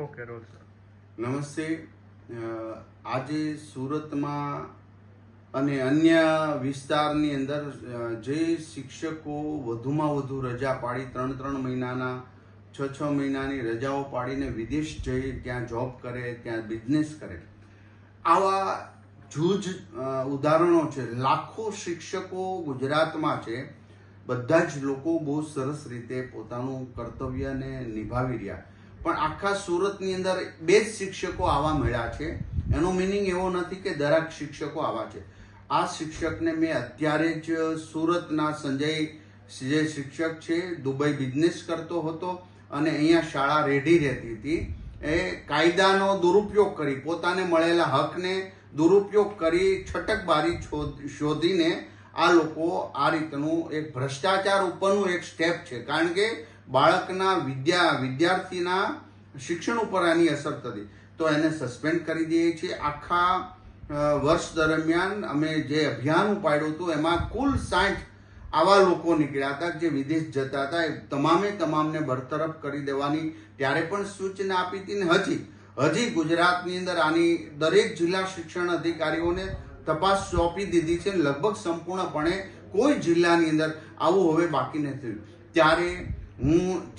Okay role sir. નમસ્તે. આજે સુરતમાં અને અન્ય વિસ્તારની અંદર જે શિક્ષકો વધુમાં વધુ રજા પાડી 3 મહિનાના 6 મહિનાની રજાઓ પાડીને વિદેશ જઈ ત્યાં જોબ કરે, ત્યાં બિઝનેસ કરે, આવા જૂજ ઉદાહરણો છે. લાખો શિક્ષકો ગુજરાતમાં છે. બધા જ લોકો બહુ સરસ રીતે પોતાનું કર્તવ્યને નિભાવી રહ્યા, પણ આખા સુરતની અંદર 2 જ શિક્ષકો આવા મળ્યા છે. એનો મિનિંગ એવો નથી કે દરેક શિક્ષકો આવા છે. આ શિક્ષકને મેં અત્યારે જ સુરતના સંજય જે શિક્ષક છે, દુબઈ બિઝનેસ કરતો હતો અને અહીંયા શાળા રેડી રહેતી હતી. એ કાયદાનો દુરુપયોગ કરી, પોતાને મળેલા હકને દુરુપયોગ કરી, છટકબારી શોધીને આ લોકો આ રીતનું એક ભ્રષ્ટાચાર ઉપરનું એક સ્ટેપ છે. કારણ કે બાળકના વિદ્યાર્થીના શિક્ષણ ઉપર આની અસર થતી, તો એને સસ્પેન્ડ કરી દઈએ છીએ. આખા વર્ષ દરમિયાન અમે જે અભિયાન ઉપાડ્યું હતું એમાં કુલ 60 આવા લોકો નીકળ્યા હતા જે વિદેશ જતા હતા. એ તમામને બરતરફ કરી દેવાની ત્યારે પણ સૂચના આપી હતી ને હજી ગુજરાતની અંદર આની દરેક જિલ્લા શિક્ષણ અધિકારીઓને તપાસ સોંપી દીધી છે. લગભગ સંપૂર્ણપણે કોઈ જિલ્લાની અંદર આવું હવે બાકી નથી. ત્યારે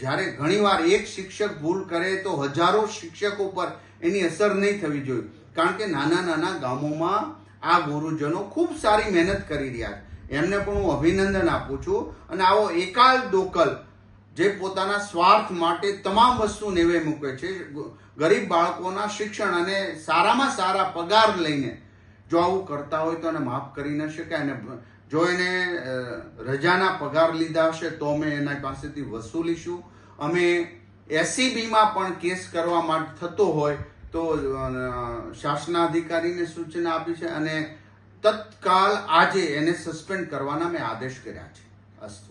જ્યારે ઘણીવાર એક શિક્ષક ભૂલ કરે તો હજારો શિક્ષકો પર એની અસર નહીં થવી જોઈએ. કારણ કે નાના ગામોમાં આ ગુરુજનો ખૂબ સારી મહેનત કરી રહ્યા છે. એમને પણ હું અભિનંદન આપું છું. અને આવો એકાલ દોકલ જે પોતાના સ્વાર્થ માટે તમામ વસ્તુ નેવે મૂકે છે, ગરીબ બાળકોના શિક્ષણ અને સારામાં સારા પગાર લઈને જો આવું કરતા હોય તો એને માફ કરી ન શકાય. અને જો એને રજાના પગાર લીધા હશે તો અમે એના પાસેથી વસૂલીશું. અમે SCBમાં પણ કેસ કરવા માટે થતો હોય તો શાસનાધિકારીને સૂચના આપી છે અને તત્કાલ આજે એને સસ્પેન્ડ કરવાના મેં આદેશ કર્યા છે. અસ્તુ.